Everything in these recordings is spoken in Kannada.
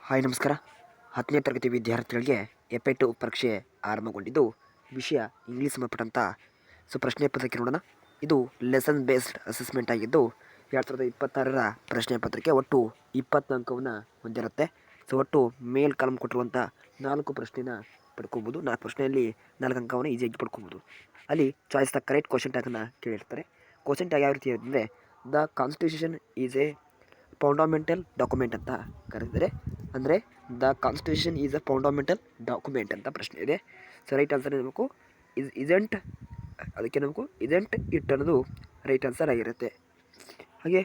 ಹಾಯ್ ನಮಸ್ಕಾರ. 10ನೇ ತರಗತಿ ವಿದ್ಯಾರ್ಥಿಗಳಿಗೆ ಎಪೆಟು ಪರೀಕ್ಷೆ ಆರಂಭಗೊಂಡಿದ್ದು ವಿಷಯ ಇಂಗ್ಲೀಷ್ ಸಂಬಂಧಪಟ್ಟಂಥ ಪ್ರಶ್ನೆ ಪತ್ರಿಕೆ ನೋಡೋಣ. ಇದು ಲೆಸನ್ ಬೇಸ್ಡ್ ಅಸೆಸ್ಮೆಂಟ್ ಆಗಿದ್ದು 2026ರ ಪ್ರಶ್ನೆ ಪತ್ರಿಕೆ ಒಟ್ಟು 20 ಅಂಕವನ್ನು ಹೊಂದಿರುತ್ತೆ. ಒಟ್ಟು ಮೇಲ್ ಕಾಲಮ್ ಕೊಟ್ಟಿರುವಂಥ 4 ಪ್ರಶ್ನೆನ ಪಡ್ಕೊಬೋದು. 4 ಪ್ರಶ್ನೆಯಲ್ಲಿ 4 ಅಂಕವನ್ನು ಈಸಿಯಾಗಿ ಪಡ್ಕೊಬೋದು. ಅಲ್ಲಿ ಚಾಯ್ಸ್ ದ ಕರೆಕ್ಟ್ ಕ್ವಶನ್ ಟ್ಯಾಗನ್ನು ಕೇಳಿರ್ತಾರೆ. ಕ್ವಶನ್ ಟ್ಯಾಗ್ ಯಾವ ರೀತಿ ಇರುತ್ತೆ ಅಂದರೆ the constitution is a fundamental document ಅಂತ ಕರೆದಿದ್ದಾರೆ. ಅಂದರೆ the constitution is a fundamental document ಅಂತ ಪ್ರಶ್ನೆ ಇದೆ. ರೈಟ್ ಆನ್ಸರ್ ನಮಗೂ ಇಸೆಂಟ್, ಅದಕ್ಕೆ ನಮಗೂ ಇಸೆಂಟ್ ಇಟ್ ಅನ್ನೋದು ರೈಟ್ ಆನ್ಸರ್ ಆಗಿರುತ್ತೆ. ಹಾಗೆ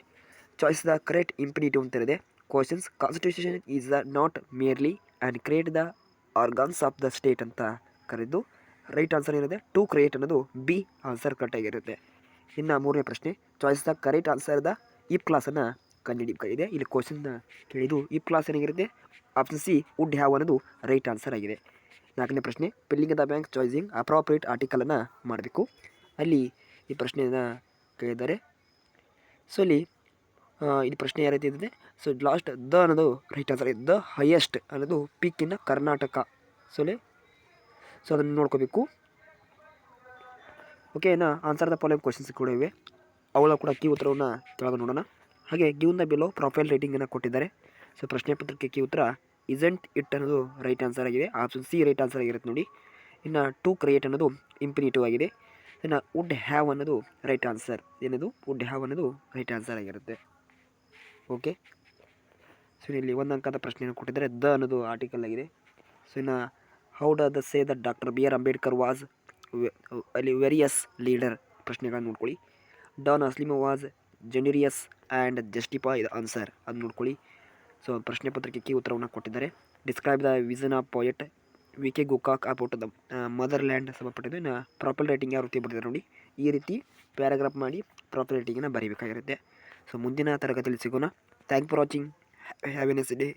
ಚಾಯ್ಸ್ ದ ಕರೆಕ್ಟ್ ಇಂಪಿನಿಟಿವ್ ಅಂತ ಇದೆ. Questions constitution is not merely and create the organs of the state ಅಂತ ಕರೆದು ರೈಟ್ ಆನ್ಸರ್ ಏನಿದೆ ಟು ಕ್ರಿಯೇಟ್ ಅನ್ನೋದು ಬಿ ಆನ್ಸರ್ ಕರೆಕ್ಟಾಗಿರುತ್ತೆ. ಇನ್ನು 3ನೇ ಪ್ರಶ್ನೆ choice the correct answer the if ಕ್ಲಾಸನ್ನು ಕಂಡುಹಿಡಿಯಬೇಕಾಗಿದೆ. ಇಲ್ಲಿ ಕ್ವಶನ್ನ ಕೇಳಿದ್ದು ಇಫ್ ಕ್ಲಾಸ್ ಏನಾಗಿರುತ್ತೆ ಆಪ್ಷನ್ ಸಿ ವುಡ್ ಹ್ಯಾವ್ ಅನ್ನೋದು ರೈಟ್ ಆನ್ಸರ್ ಆಗಿದೆ. 4ನೇ ಪ್ರಶ್ನೆ filling the bank choosing appropriate ಆರ್ಟಿಕಲನ್ನು ಮಾಡಬೇಕು. ಅಲ್ಲಿ ಈ ಪ್ರಶ್ನೆಯನ್ನು ಕೇಳಿದ್ದಾರೆ. ಇಲ್ಲಿ ಪ್ರಶ್ನೆ ಯಾವ ರೀತಿ ಇದೆ ಲಾಸ್ಟ್ ದ ಅನ್ನೋದು ರೈಟ್ ಆನ್ಸರ್ ಇದೆ. ದ ಹೈಯೆಸ್ಟ್ ಅನ್ನೋದು ಪೀಕ್ ಇನ್ ಕರ್ನಾಟಕ. ಅದನ್ನು ನೋಡ್ಕೋಬೇಕು. Okay, answer the following questions ಕೂಡ ಇವೆ. ಅವುಗಳ ಕೂಡ ಕೀ ಉತ್ತರವನ್ನು ಕೆಳಗೆ ನೋಡೋಣ. ಹಾಗೆ ಗಿವ್ ದ ಬಿಲೋ ಪ್ರೊಫೈಲ್ ರೇಟಿಂಗನ್ನು ಕೊಟ್ಟಿದ್ದಾರೆ. ಪ್ರಶ್ನೆ ಪತ್ರಿಕೆ ಕೀ ಉತ್ತರ ಇಸೆಂಟ್ ಇಟ್ ಅನ್ನೋದು ರೈಟ್ ಆನ್ಸರ್ ಆಗಿದೆ. ಆಪ್ಷನ್ ಸಿ ರೈಟ್ ಆನ್ಸರ್ ಆಗಿರುತ್ತೆ ನೋಡಿ. ಇನ್ನು ಟು ಕ್ರಿಯೇಟ್ ಅನ್ನೋದು ಇಂಪಿನಿಟಿವ್ ಆಗಿದೆ. ಇನ್ನು ವುಡ್ ಹ್ಯಾವ್ ಅನ್ನೋದು ರೈಟ್ ಆನ್ಸರ್. ಏನದು ವುಡ್ ಹ್ಯಾವ್ ಅನ್ನೋದು ರೈಟ್ ಆನ್ಸರ್ ಆಗಿರುತ್ತೆ. ಓಕೆ, ಇಲ್ಲಿ 1 ಅಂಕದ ಪ್ರಶ್ನೆಯನ್ನು ಕೊಟ್ಟಿದ್ದಾರೆ. ದ ಅನ್ನೋದು ಆರ್ಟಿಕಲ್ ಆಗಿದೆ. ಇನ್ನು how the say the doctor B R Ambedkar was ಅಲ್ಲಿ ವೆರಿಯಸ್ ಲೀಡರ್ ಪ್ರಶ್ನೆಗಳನ್ನು ನೋಡ್ಕೊಳ್ಳಿ. ಡಾನ್ ಅಸ್ಲಿಮ was generous and justify the answer ಅದು ನೋಡ್ಕೊಳ್ಳಿ. ಪ್ರಶ್ನೆ ಪತ್ರಿಕೆ ಕೀ ಉತ್ತರವನ್ನು ಕೊಟ್ಟಿದ್ದಾರೆ. Describe the vision of poet V K Gokak about the motherland ಸಂಬಂಧಪಟ್ಟಿದ್ದು. ಇನ್ನು ಪ್ರಾಪರ್ ರೈಟಿಂಗ್ ಯಾವ ರೀತಿ ಬರೆದಿದ್ದಾರೆ ನೋಡಿ. ಈ ರೀತಿ ಪ್ಯಾರಾಗ್ರಾಫ್ ಮಾಡಿ ಪ್ರಾಪರ್ ರೈಟಿಂಗನ್ನು ಬರೀಬೇಕಾಗಿರುತ್ತೆ. ಮುಂದಿನ ತರಗತಿಯಲ್ಲಿ ಸಿಗೋಣ. Thank for watching. Have A nice day.